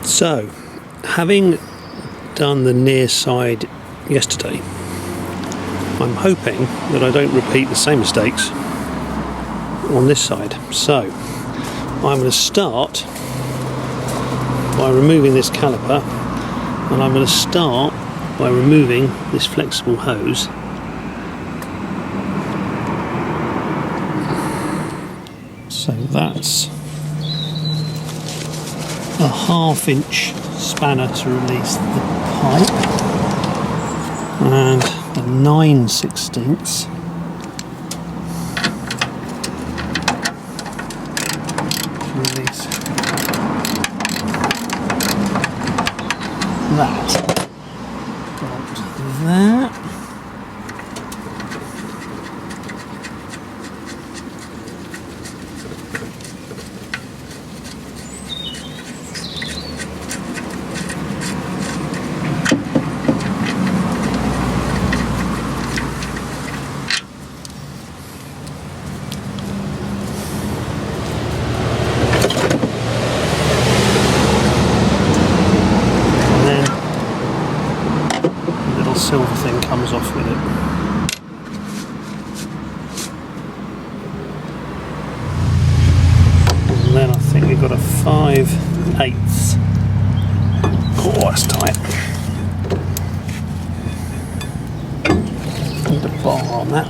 So, having done the near side yesterday, I'm hoping that I don't repeat the same mistakes on this side. So, I'm going to start by removing this caliper, and I'm going to start by removing this flexible hose. So that's a 1/2 inch spanner to release the pipe, and a 9/16 to release that. Got that. Silver thing comes off with it. And then I think we've got a 5/8. Oh, that's tight. Need a bar on that.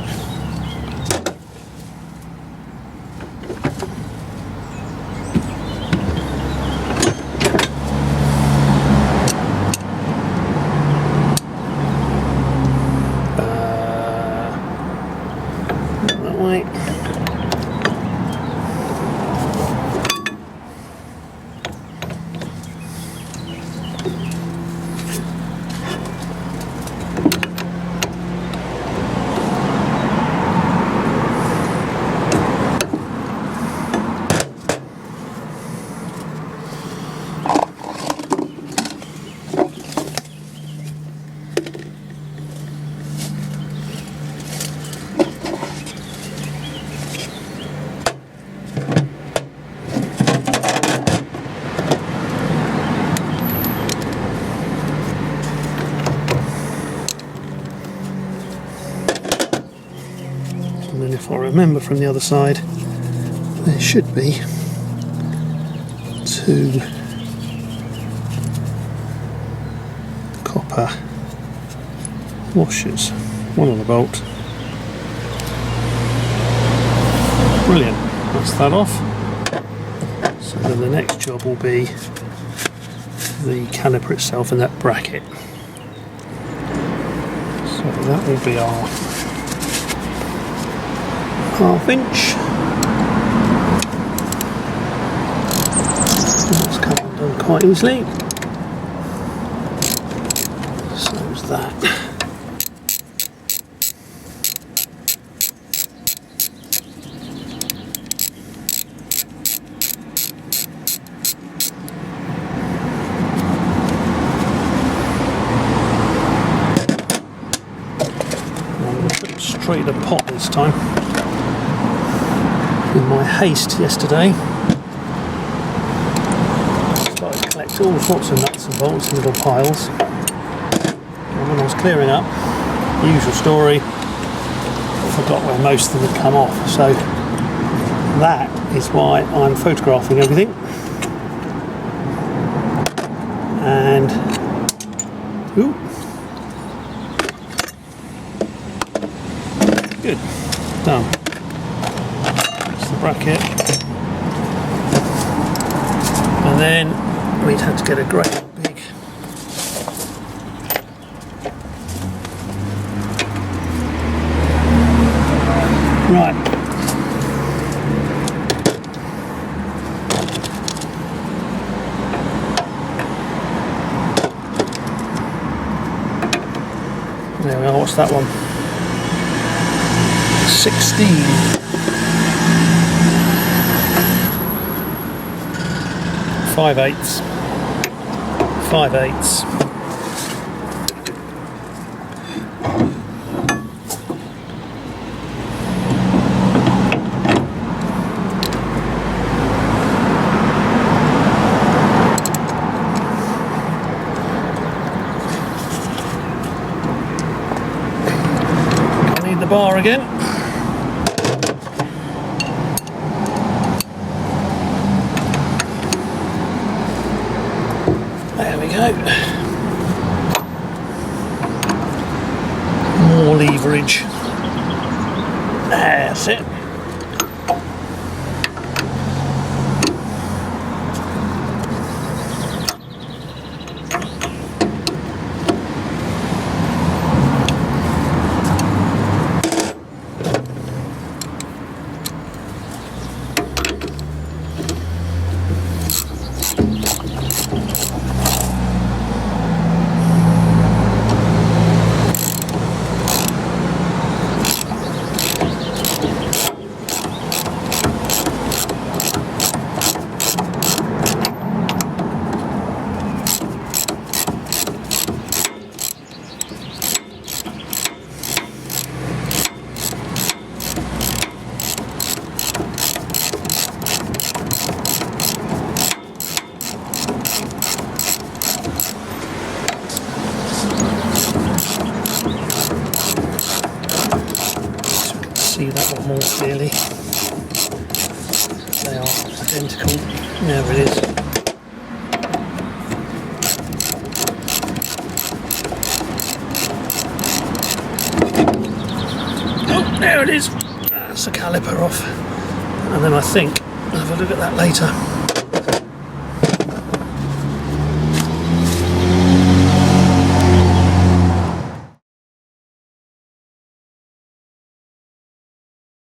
And then if I remember from the other side, there should be 2 copper washers, one on the bolt. Brilliant, that's that off. So then the next job will be the caliper itself and that bracket. So that will be our 1/2 inch. That's come undone quite easily. So is that. I'm going to put it straight in the pot this time. In my haste yesterday, I started to collect all sorts of nuts and bolts in little piles, and when I was clearing up, usual story, I forgot where most of them had come off. So that is why I'm photographing everything. And ooh, good, done. Bracket, and then we'd have to get a great big right. There we are. What's that one? 16. 5/8. 5/8. bar again. There we go. More leverage. That's it. See that one more clearly. They are identical. There it is. Oh, there it is. That's the caliper off. And then I think I'll have a look at that later.